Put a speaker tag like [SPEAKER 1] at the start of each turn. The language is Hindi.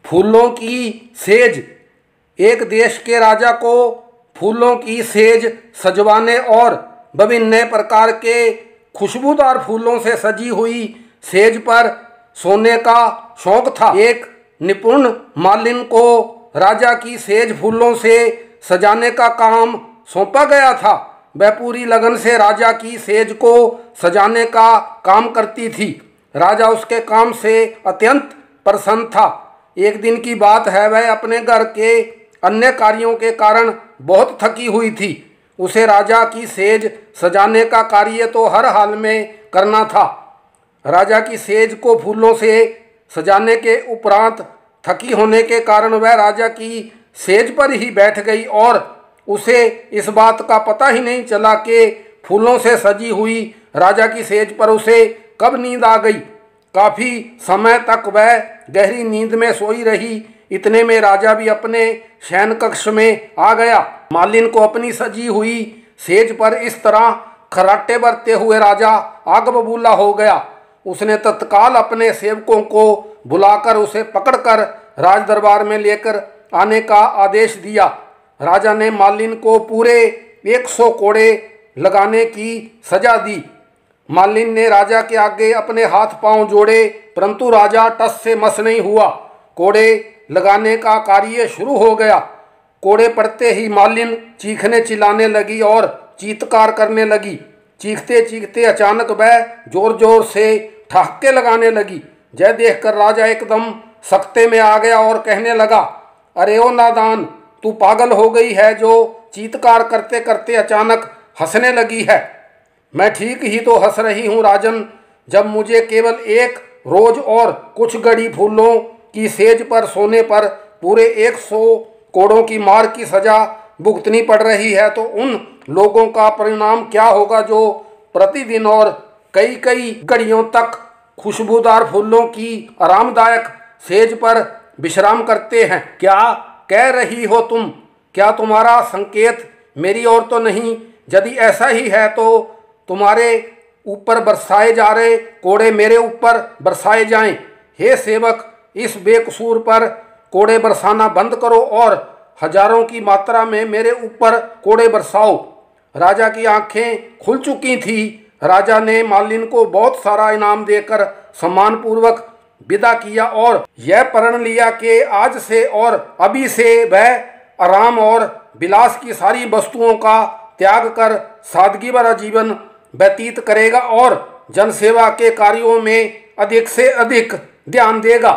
[SPEAKER 1] फूलों की सेज। एक देश के राजा को फूलों की सेज सजवाने और विभिन्न प्रकार के खुशबूदार फूलों से सजी हुई सेज पर सोने का शौक था। एक निपुण मालिन को राजा की सेज फूलों से सजाने का काम सौंपा गया था। वह पूरी लगन से राजा की सेज को सजाने का काम करती थी। राजा उसके काम से अत्यंत प्रसन्न था। एक दिन की बात है, वह अपने घर के अन्य कार्यों के कारण बहुत थकी हुई थी। उसे राजा की सेज सजाने का कार्य तो हर हाल में करना था। राजा की सेज को फूलों से सजाने के उपरांत थकी होने के कारण वह राजा की सेज पर ही बैठ गई और उसे इस बात का पता ही नहीं चला कि फूलों से सजी हुई राजा की सेज पर उसे कब नींद आ गई। काफ़ी समय तक वह गहरी नींद में सोई रही। इतने में राजा भी अपने शयन कक्ष में आ गया। मालिन को अपनी सजी हुई सेज पर इस तरह खर्राटे बरते हुए राजा आग बबूला हो गया। उसने तत्काल अपने सेवकों को बुलाकर उसे पकड़कर राज दरबार में लेकर आने का आदेश दिया। राजा ने मालिन को पूरे 100 कोड़े लगाने की सजा दी। मालिन ने राजा के आगे अपने हाथ पांव जोड़े, परंतु राजा टस से मस नहीं हुआ। कोड़े लगाने का कार्य शुरू हो गया। कोड़े पड़ते ही मालिन चीखने चिल्लाने लगी और चीत्कार करने लगी। चीखते चीखते अचानक वह जोर जोर से ठहाके लगाने लगी। यह देखकर राजा एकदम सख्ते में आ गया और कहने लगा, अरे ओ नादान, तू पागल हो गई है जो चीत्कार करते करते अचानक हंसने लगी है। मैं ठीक ही तो हंस रही हूँ राजन, जब मुझे केवल एक रोज और कुछ घड़ी फूलों की सेज पर सोने पर पूरे 100 कोड़ों की मार की सजा भुगतनी पड़ रही है, तो उन लोगों का परिणाम क्या होगा जो प्रतिदिन और कई कई घड़ियों तक खुशबूदार फूलों की आरामदायक सेज पर विश्राम करते हैं। क्या कह रही हो तुम? क्या तुम्हारा संकेत मेरी ओर तो नहीं? यदि ऐसा ही है तो तुम्हारे ऊपर बरसाए जा रहे कोड़े मेरे ऊपर बरसाए जाएं। हे सेवक, इस बेकसूर पर कोड़े बरसाना बंद करो और हजारों की मात्रा में मेरे ऊपर कोड़े बरसाओ। राजा की आंखें खुल चुकी थी। राजा ने मालिन को बहुत सारा इनाम देकर सम्मानपूर्वक विदा किया और यह प्रण लिया कि आज से और अभी से वह आराम और विलास की सारी वस्तुओं का त्याग कर सादगी भरा जीवन व्यतीत करेगा और जनसेवा के कार्यों में अधिक से अधिक ध्यान देगा।